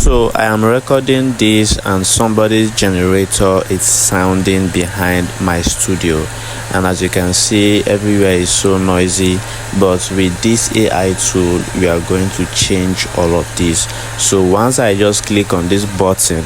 So I am recording this and somebody's generator is sounding behind my studio, and as you can see everywhere is so noisy, but with this AI tool we are going to change all of this. So once I just click on this button,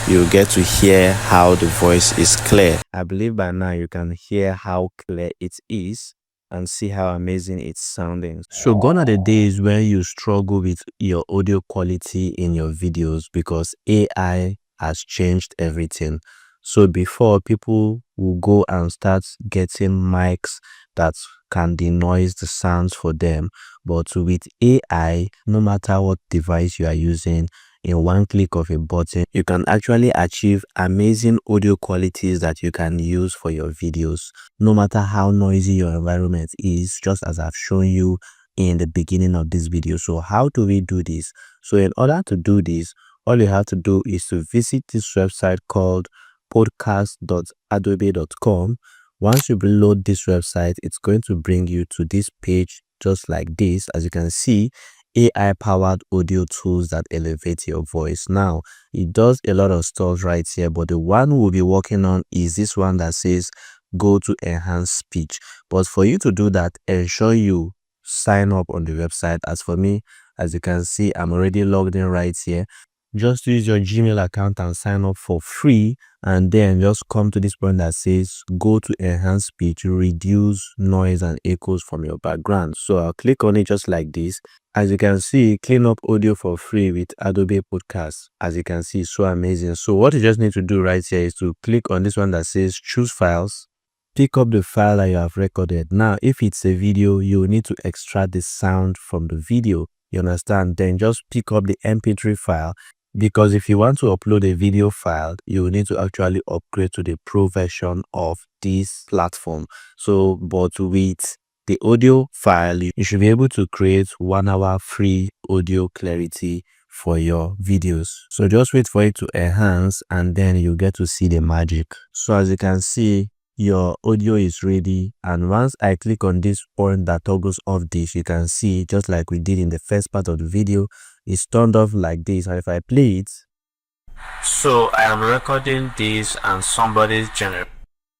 you get to hear how the voice is clear. I believe by now you can hear how clear it is and see how amazing it's sounding. So gone are the days when you struggle with your audio quality in your videos because AI has changed everything. So before, people will go and start getting mics that can denoise the sounds for them, but with AI, no matter what device you are using, in one click of a button, you can actually achieve amazing audio qualities that you can use for your videos, no matter how noisy your environment is, just as I've shown you in the beginning of this video. So how do we do this? So in order to do this, all you have to do is to visit this website called podcast.adobe.com. Once you load this website, it's going to bring you to this page just like this. As you can see, AI-powered audio tools that elevate your voice. Now, it does a lot of stuff right here, but the one we'll be working on is this one that says go to enhance speech. But for you to do that, ensure you sign up on the website. As for me, as you can see, I'm already logged in right here. Just use your Gmail account and sign up for free, and then just come to this point that says go to enhance speech, reduce noise and echoes from your background. So I'll click on it just like this. As you can see, clean up audio for free with Adobe Podcast. As you can see, it's so amazing. So what you just need to do right here is to click on this one that says choose files. Pick up the file that you have recorded. Now, if it's a video, you need to extract the sound from the video. You understand? Then just pick up the MP3 file, because if you want to upload a video file, you need to actually upgrade to the pro version of this platform. So, but with the audio file, you should be able to create 1 hour free audio clarity for your videos. So just wait for it to enhance and then you get to see the magic. So as you can see, your audio is ready, and once I click on this point that toggles off this, you can see just like we did in the first part of the video, it's turned off like this. And if I play it, so I am recording this and somebody's generator.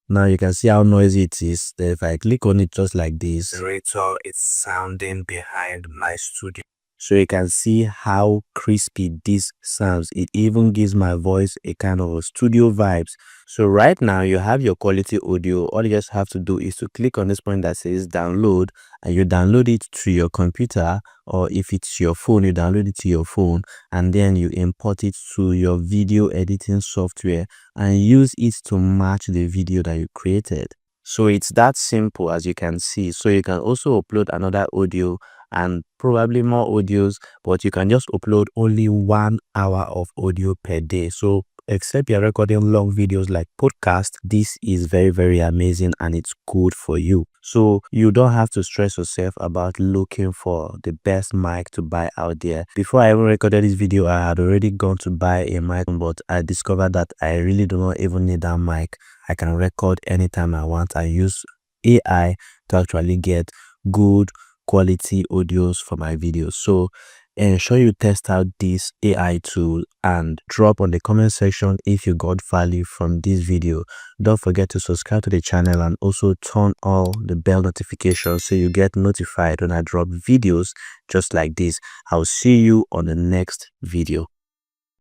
Now you can see how noisy it is. Then if I click on it just like this, the generator is sounding behind my studio. So you can see how crispy this sounds. It even gives my voice a kind of a studio vibes. So right now you have your quality audio. All you just have to do is to click on this point that says download, and you download it to your computer, or if it's your phone, you download it to your phone, and then you import it to your video editing software and use it to match the video that you created. So it's that simple, as you can see. So you can also upload another audio and probably more audios, but you can just upload only 1 hour of audio per day. So except you're recording long videos like podcast, this is very, very amazing and it's good for you. So you don't have to stress yourself about looking for the best mic to buy out there. Before I even recorded this video, I had already gone to buy a mic, but I discovered that I really do not even need that mic. I can record anytime I want. I use AI to actually get good quality audios for my videos. So ensure you test out this AI tool and drop on the comment section if you got value from this video. Don't forget to subscribe to the channel and also turn all the bell notifications so you get notified when I drop videos just like this. I'll see you on the next video.